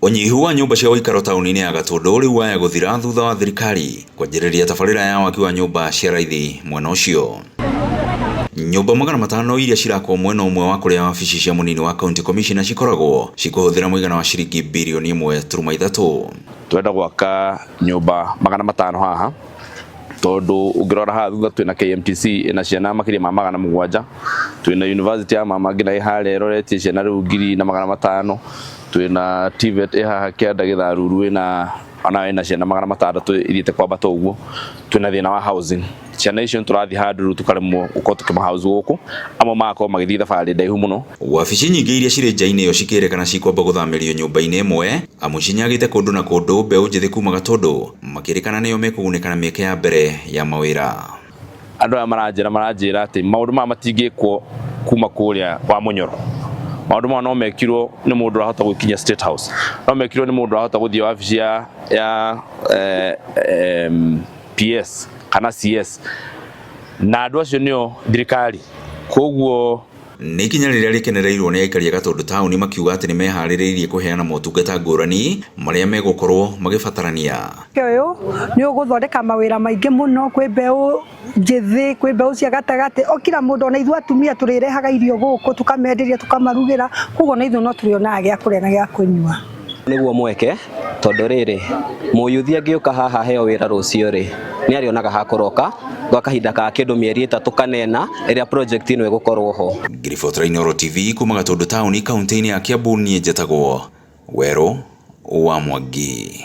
Unyihu wa nyumba cia ũikaro taũni-inĩ ya Gatũndũ rĩu waya gũthira thutha wa thirikari kwanjĩrĩria tabarĩra ya waki wa nyũmba cia raithi mwena ũcio. Nyũmba 500 iria cirakwo mwena ũmwe wa kũrĩa wabici cia mũnini wa county commissioner cikoragwo cikũhũthĩra mũigana wa ciringi birioni 1.3. Twenda gwaka nyũmba 500 haha tondu ungirora haha thutha twina KMTC ina ciana makiria ma 700, twina university ya mama ngina ihare roretie ciana riu 500, twina TVET haha Kianda Githaruru ina ciana 600 irite kwambata uguo, twina thina wa housing. Ciana icio turathi handu tukaremwo uko tukimahouse guku amwe mako magithii thabarĩ ndaihu muno. Wabici nyingĩ iria cirĩ nja-inĩ ĩyo cikĩrĩkana cikwamba gũthamĩrio nyũmba-inĩ ĩmwe, amu cinyagĩte kũndũ na kũndũ mbeũ njĩthĩ kuma Gatũndũ makĩrĩkana nĩo mekũgunĩka na mĩeke ya mbere ya mawĩra. Andũ aya maranjĩra atĩ maũndũ maya matingĩkwo kuma kũrĩa wa Mũnyoro. Maũndũ maya no mekirwo nĩ mũndũ ũrahota gũkinya State House, no mekirwo nĩ mũndũ ũrahota gũthiĩ wabici ya PS kana CS, na andũ acio nĩo thirikari. Koguo nĩ ikinya rĩrĩa rĩkenereirwo nĩ aikari a Gatũndũ taũni makiuga atĩ nĩ meharĩrĩirie kũheana motungata ngũrani marĩa megũkorwo magĩbatarania. Ũyũ nĩ ũgũthondeka mawĩra maingĩ mũno kwĩ mbeũ njĩthĩ, kwĩ mbeũ cia gatagatĩ, o kila mũndũ, ona ithuĩ atumia tũrĩrehaga irio gũkũ tukamenderia tukamarugĩra, koguo na ithuĩ no tũrĩonaga gĩa kũrĩa na gĩa kũnyua. Nĩguo mweke tondu rĩrĩ mũyuthi angĩũka haha heo wĩra rũcio rĩ nĩ arĩonaga ha kũroka gwa kahinda ka kĩndũ mĩeri 3 kanena ĩrĩa project ĩno ĩgũkorwo ho. Ngiriboto Inooro TV kuma Gatũndũ taũni kaunti-inĩ ya Kiambu, niĩ njĩtagwo Werũ wa Mwangi.